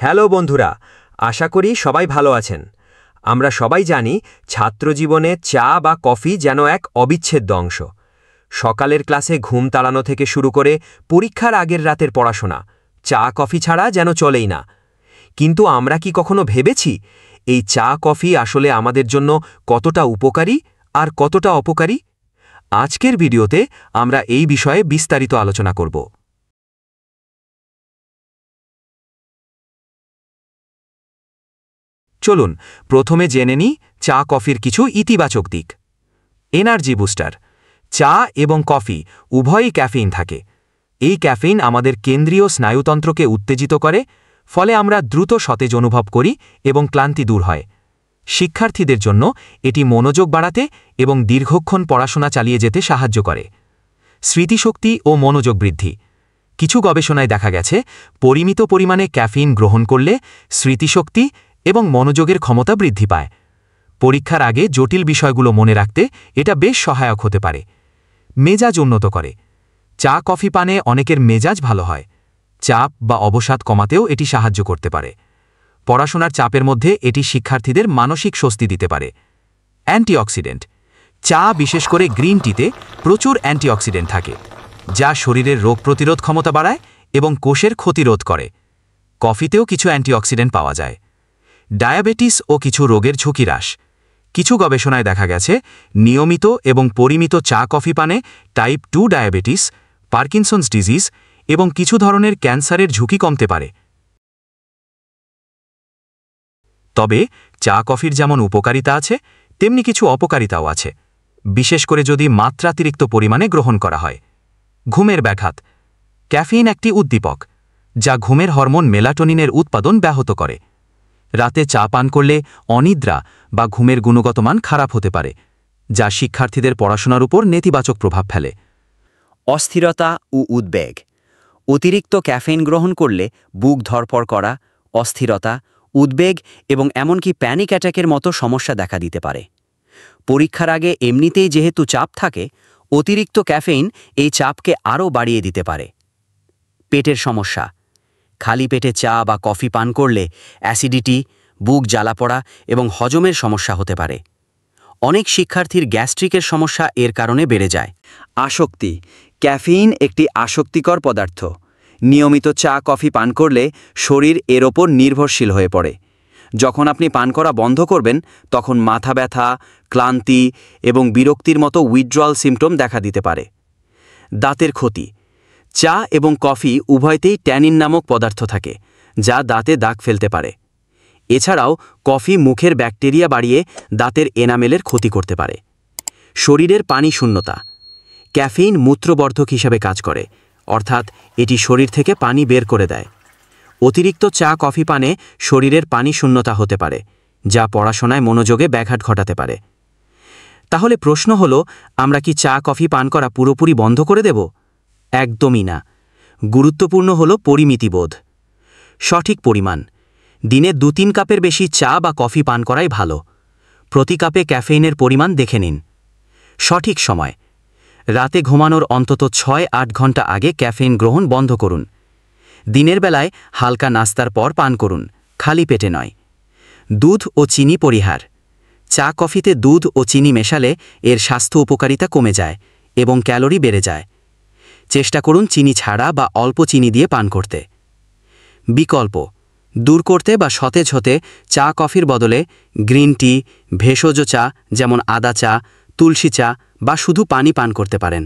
Hello বন্ধুরা, আশা করি সবাই ভালো আছেন। আমরা সবাই জানি ছাত্রজীবনে চা বা কফি যেন এক অবিচ্ছেদ্য অংশ। সকালের ক্লাসে ঘুম তাড়ানো থেকে শুরু করে পরীক্ষার আগের রাতের পড়াশোনা, চা কফি ছাড়া যেন চলেই না। কিন্তু আমরা কি কখনো ভেবেছি এই চা কফি আসলে আমাদের জন্য কতটা উপকারী আর কতটা অপকারী? আজকের ভিডিওতে আমরা এই বিষয়ে বিস্তারিত আলোচনা করব। চলুন প্রথমে জেনে নিই চা কফির কিছু ইতিবাচক দিক। Energy booster. চা এবং কফি উভয়ই ক্যাফেইন থাকে। এই ক্যাফেইন আমাদের কেন্দ্রীয় স্নায়ুতন্ত্রকে উত্তেজিত করে, ফলে আমরা দ্রুত সতেজ অনুভব করি এবং ক্লান্তি দূর হয়। শিক্ষার্থীদের জন্য এটি মনোযোগ বাড়াতে এবং দীর্ঘক্ষণ পড়াশোনা চালিয়ে যেতে সাহায্য করে। স্মৃতিশক্তি ও মনোযোগ বৃদ্ধি। কিছু গবেষণায় দেখা গেছে পরিমিত পরিমাণে ক্যাফেইন গ্রহণ করলে স্মৃতিশক্তি এবং মনোযোগের ক্ষমতা বৃদ্ধি পায়। পরীক্ষার আগে জটিল বিষয়গুলো মনে রাখতে এটা বেশ সহায়ক হতে পারে। মেজাজ উন্নত করে। চা কফি পানে অনেকের মেজাজ ভালো হয়। চাপ বা অবসাদ কমাতেও এটি সাহায্য করতে পারে। পড়াশোনার চাপের মধ্যে এটি শিক্ষার্থীদের মানসিক স্বস্তি দিতে পারে। অ্যান্টিঅক্সিডেন্ট। চা বিশেষ করে গ্রিন টিতে প্রচুর অ্যান্টিঅক্সিডেন্ট থাকে, যা শরীরের রোগ প্রতিরোধ ক্ষমতা বাড়ায় এবং কোষের ক্ষতিরোধ করে। কফিতেও কিছু অ্যান্টিঅক্সিডেন্ট পাওয়া যায়। ডায়াবেটিস ও কিছু রোগের ঝুঁকি হ্রাস। কিছু গবেষণায় দেখা গেছে নিয়মিত এবং পরিমিত চা কফি পানে টাইপ 2 ডায়াবেটিস, পার্কিনসন্স ডিজিজ এবং কিছু ধরনের ক্যান্সারের ঝুঁকি কমতে পারে। তবে চা কফির যেমন উপকারিতা আছে, তেমনি কিছু অপকারিতাও আছে, বিশেষ করে যদি মাত্রাতিরিক্ত পরিমাণে গ্রহণ করা হয়। ঘুমের ব্যাঘাত। ক্যাফেইন একটি উদ্দীপক, যা ঘুমের হরমোন মেলাটোনিনের উৎপাদন ব্যাহত করে। রাতে চা পান করলে অনিদ্রা বা ঘুমের গুণগত মান খারাপ হতে পারে, যা শিক্ষার্থীদের পড়াশোনার উপর নেতিবাচক প্রভাব ফেলে। অস্থিরতা ও উদ্বেগ। অতিরিক্ত ক্যাফেইন গ্রহণ করলে বুক ধড়ফড় করা, অস্থিরতা, উদ্বেগ এবং এমনকি প্যানিক অ্যাটাকের মতো সমস্যা দেখা দিতে পারে। পরীক্ষার আগে এমনিতেই যেহেতু চাপ থাকে, অতিরিক্ত ক্যাফেইন এই চাপকে আরও বাড়িয়ে দিতে পারে। পেটের সমস্যা। খালি পেটে চা বা কফি পান করলে অ্যাসিডিটি, বুক জ্বালা পড়া এবং হজমের সমস্যা হতে পারে। অনেক শিক্ষার্থীর গ্যাস্ট্রিকের সমস্যা এর কারণে বেড়ে যায়। আসক্তি। ক্যাফেইন একটি আসক্তিকর পদার্থ। নিয়মিত চা কফি পান করলে শরীর এর ওপর নির্ভরশীল হয়ে পড়ে। যখন আপনি পান করা বন্ধ করবেন, তখন মাথা ব্যথা, ক্লান্তি এবং বিরক্তির মতো উইথড্রয়াল সিম্পটম দেখা দিতে পারে। দাঁতের ক্ষতি। চা এবং কফি উভয়তেই ট্যানিন নামক পদার্থ থাকে, যা দাঁতে দাগ ফেলতে পারে। এছাড়াও কফি মুখের ব্যাকটেরিয়া বাড়িয়ে দাঁতের এনামেলের ক্ষতি করতে পারে। শরীরের পানি শূন্যতা। ক্যাফেইন মূত্রবর্ধক হিসাবে কাজ করে, অর্থাৎ এটি শরীর থেকে পানি বের করে দেয়। অতিরিক্ত চা কফি পানে শরীরের পানি শূন্যতা হতে পারে, যা পড়াশোনায় মনোযোগে ব্যাঘাত ঘটাতে পারে। তাহলে প্রশ্ন হলো, আমরা কি চা কফি পান করা পুরোপুরি বন্ধ করে দেব? একদমই না। গুরুত্বপূর্ণ হল পরিমিতিবোধ। সঠিক পরিমাণ। দিনে 2-3 কাপের বেশি চা বা কফি পান করাই ভালো। প্রতি কাপে ক্যাফেইনের পরিমাণ দেখে নিন। সঠিক সময়। রাতে ঘুমানোর অন্তত 6-8 ঘন্টা আগে ক্যাফেইন গ্রহণ বন্ধ করুন। দিনের বেলায় হালকা নাস্তার পর পান করুন, খালি পেটে নয়। দুধ ও চিনি পরিহার। চা কফিতে দুধ ও চিনি মেশালে এর স্বাস্থ্য উপকারিতা কমে যায় এবং ক্যালোরি বেড়ে যায়। চেষ্টা করুন চিনি ছাড়া বা অল্প চিনি দিয়ে পান করতে। বিকল্প দূর করতে বা সতেজ হতে চা কফির বদলে গ্রিন টি, ভেষজ চা যেমন আদা চা, তুলসী চা বা শুধু পানি পান করতে পারেন।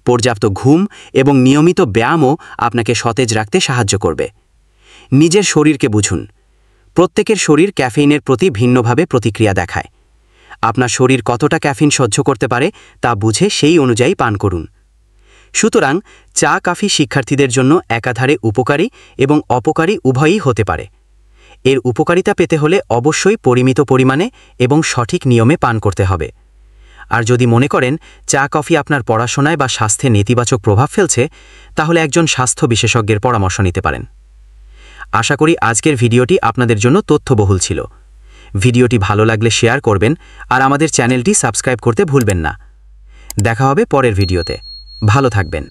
পর্যাপ্ত ঘুম এবং নিয়মিত ব্যায়ামও আপনাকে সতেজ রাখতে সাহায্য করবে। নিজের শরীরকে বুঝুন। প্রত্যেকের শরীর ক্যাফেইনের প্রতি ভিন্নভাবে প্রতিক্রিয়া দেখায়। আপনার শরীর কতটা ক্যাফেইন সহ্য করতে পারে তা বুঝে সেই অনুযায়ী পান করুন। সুতরাং চা কফি শিক্ষার্থীদের জন্য একাধারে উপকারী এবং অপকারী উভয়ই হতে পারে। এর উপকারিতা পেতে হলে অবশ্যই পরিমিত পরিমাণে এবং সঠিক নিয়মে পান করতে হবে। আর যদি মনে করেন চা কফি আপনার পড়াশোনায় বা স্বাস্থ্যে নেতিবাচক প্রভাব ফেলছে, তাহলে একজন স্বাস্থ্য বিশেষজ্ঞের পরামর্শ নিতে পারেন। আশা করি আজকের ভিডিওটি আপনাদের জন্য তথ্যবহুল ছিল। ভিডিওটি ভালো লাগলে শেয়ার করবেন আর আমাদের চ্যানেলটি সাবস্ক্রাইব করতে ভুলবেন না। দেখা হবে পরের ভিডিওতে। ভালো থাকবেন।